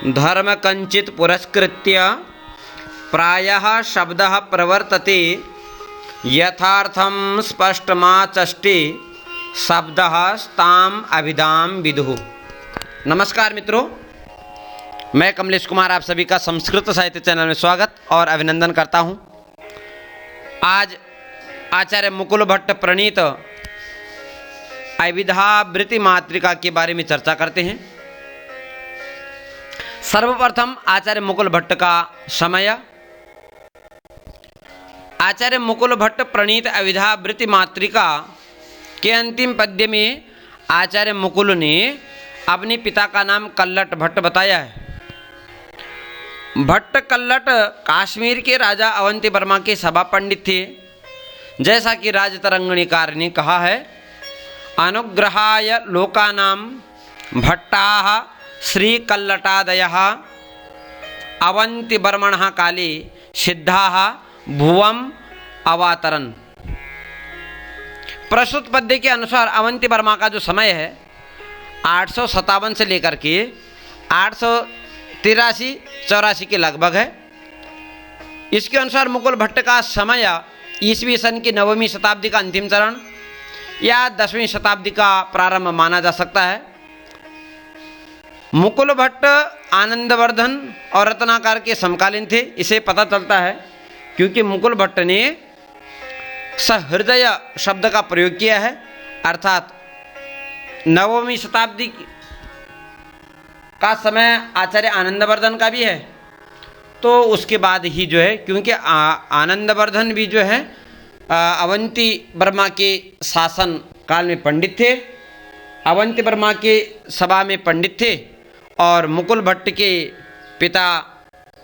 धर्म कंचित पुरस्कृत्य प्रायः शब्दः प्रवर्तते यथार्थं स्पष्टमाचष्टे शब्दः ताम अभिधाम विदुः। नमस्कार मित्रों, मैं कमलेश कुमार आप सभी का संस्कृत साहित्य चैनल में स्वागत और अभिनंदन करता हूं। आज आचार्य मुकुल भट्ट प्रणीत अभिधावृत्ति मातृका के बारे में चर्चा करते हैं। सर्वप्रथम आचार्य मुकुल भट्ट का समय। आचार्य मुकुल भट्ट प्रणीत अभिधावृत्ति मातृका के अंतिम पद्य में आचार्य मुकुल ने अपने पिता का नाम कल्लट भट्ट बताया है। भट्ट कल्लट काश्मीर के राजा अवंती वर्मा के सभा पंडित थे। जैसा कि राजतरंगिणीकार ने कहा है, अनुग्रहाय लोकानां भट्टाः श्री कल्लटादयः अवंती वर्मणः काले सिद्धाः भुवम अवातरन्। प्रस्तुत पद्य के अनुसार अवंती वर्मा का जो समय है 857 से लेकर के 883-84 के लगभग है। इसके अनुसार मुकुल भट्ट का समय ईसवी सन की 9वीं शताब्दी का अंतिम चरण या 10वीं शताब्दी का प्रारंभ माना जा सकता है। मुकुल भट्ट आनंदवर्धन और रत्नाकर के समकालीन थे। इसे पता चलता है क्योंकि मुकुल भट्ट ने सहृदय शब्द का प्रयोग किया है, अर्थात 9वीं शताब्दी का समय आचार्य आनंदवर्धन का भी है। तो उसके बाद ही जो है, क्योंकि आनंदवर्धन भी जो है अवंती वर्मा के शासन काल में पंडित थे, अवंती वर्मा के सभा में पंडित थे, और मुकुल भट्ट के पिता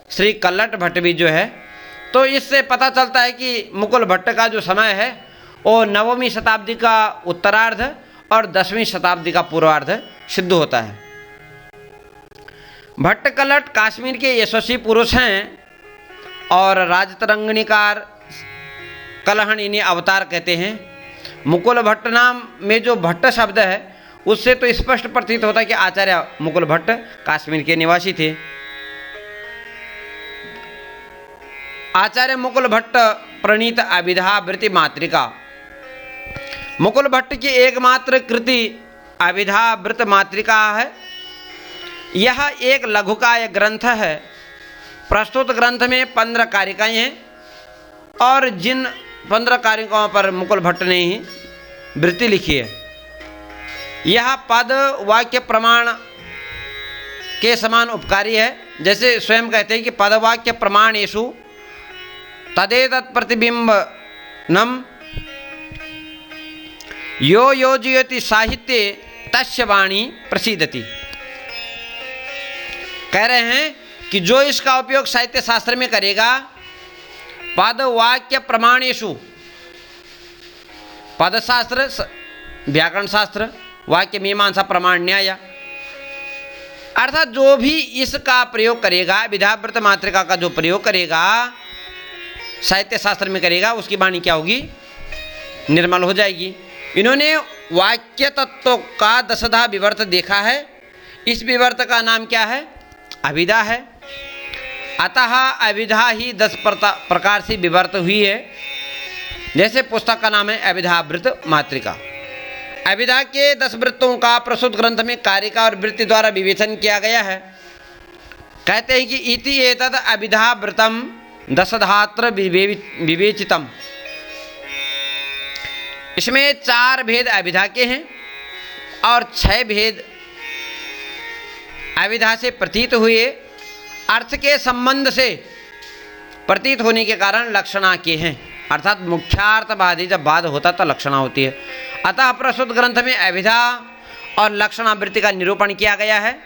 श्री कल्लट भट्ट भी जो है। तो इससे पता चलता है कि मुकुल भट्ट का जो समय है वो 9वीं शताब्दी का उत्तरार्ध और 10वीं शताब्दी का पूर्वार्ध सिद्ध होता है। भट्ट कल्लट काश्मीर के यशस्वी पुरुष हैं और राजतरंगिणीकार कलहण इन्हें अवतार कहते हैं। मुकुल भट्ट नाम में जो भट्ट शब्द है उससे तो स्पष्ट प्रतीत होता है कि आचार्य मुकुल भट्ट काश्मीर के निवासी थे। आचार्य मुकुल भट्ट प्रणीत अभिधावृत्ति मातृका। मुकुल भट्ट की एकमात्र कृति अभिधावृत्ति मातृका है। यह एक लघुकाय ग्रंथ है। प्रस्तुत ग्रंथ में 15 कारिकाएँ हैं और जिन 15 कारिकाओं पर मुकुल भट्ट ने ही वृत्ति लिखी है। यह पद वाक्य प्रमाण के समान उपकारी है। जैसे स्वयं कहते हैं कि पद वाक्य प्रमाणेषु तदेतत् प्रतिबिंबनम यो योजयति साहित्ये तस्य वाणी प्रसीदति। कह रहे हैं कि जो इसका उपयोग साहित्य शास्त्र में करेगा, पद वाक्य प्रमाणेषु, पद शास्त्र, व्याकरण शास्त्र, वाक्य मीमांसा, प्रमाण, न्याय, अर्थात जो भी इसका प्रयोग करेगा, अभिधावृत्ति मातृका का जो प्रयोग करेगा साहित्य शास्त्र में करेगा, उसकी वाणी क्या होगी? निर्मल हो जाएगी। इन्होंने वाक्य तत्व का 10धा विवर्त देखा है। इस विवर्त का नाम क्या है? अभिधा है। अतः अभिधा ही 10 प्रकार से विवर्त हुई है। जैसे पुस्तक का नाम है अभिधावृत्ति मातृका। अभिधा के 10 वृत्तों का प्रस्तुत ग्रंथ में कारिका और वृत्ति द्वारा विवेचन किया गया है। कहते हैं कि इति एतद् अभिधावृतम 10धात्र विवेचितम। इसमें 4 भेद अभिधा के हैं और 6 भेद अभिधा से प्रतीत हुए। अर्थ के संबंध से प्रतीत होने के कारण लक्षणा के हैं, अर्थात मुख्यार्थवादी जब बाद होता तो लक्षणा होती है। अतः प्रस्तुत ग्रंथ में अभिधा और लक्षणावृत्ति का निरूपण किया गया है।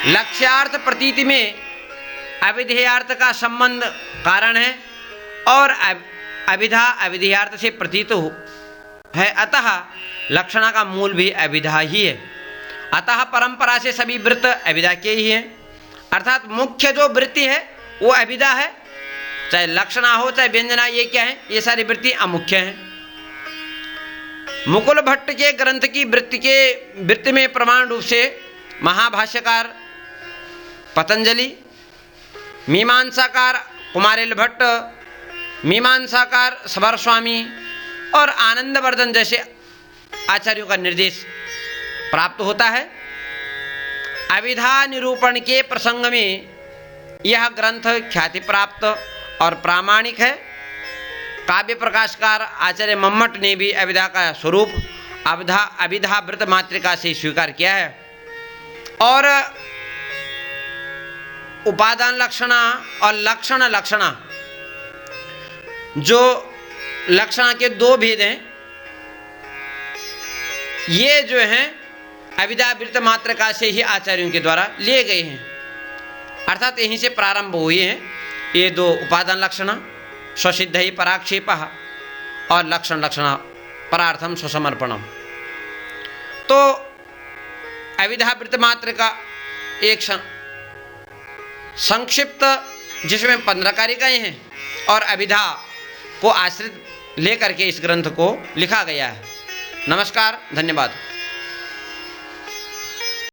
लक्ष्यार्थ प्रतीति में अविधेयार्थ का संबंध कारण है और अभिधा अविधेयार्थ से प्रतीत है। अतः लक्षणा का मूल भी अभिधा ही है। अतः परंपरा से सभी वृत्त अभिधा के ही हैं, अर्थात मुख्य जो वृत्ति है वो अभिधा है। चाहे लक्षणा हो चाहे व्यंजना, ये क्या है? ये सारी वृत्ति अमुख्य हैं। मुकुल भट्ट के ग्रंथ की वृत्ति में प्रमाण रूप से महाभाष्यकार पतंजलि, मीमांसाकार कुमारेल भट्ट, मीमांसाकार सबर स्वामी और आनंदवर्धन जैसे आचार्यों का निर्देश प्राप्त होता है। अभिधा निरूपण के प्रसंग में यह ग्रंथ ख्याति प्राप्त और प्रामाणिक है। काव्य प्रकाशकार आचार्य मम्मट ने भी अभिधा का स्वरूप अभिधा व्रत मातृका से स्वीकार किया है और उपादान लक्षणा और लक्षणा जो लक्षणा के दो भेद हैं, ये जो हैं अभिधा व्रत मातृका से ही आचार्यों के द्वारा लिए गए हैं, अर्थात यहीं से प्रारंभ हुए हैं ये दो उपादान लक्षणा, स्वसिद्ध ही पराक्षेप और लक्षण परार्थम स्वसमर्पणम। तो अभिधा व्रत मातृका एक संक्षिप्त जिसमें 15 कारिकाएं हैं और अभिधा को आश्रित लेकर के इस ग्रंथ को लिखा गया है। नमस्कार, धन्यवाद।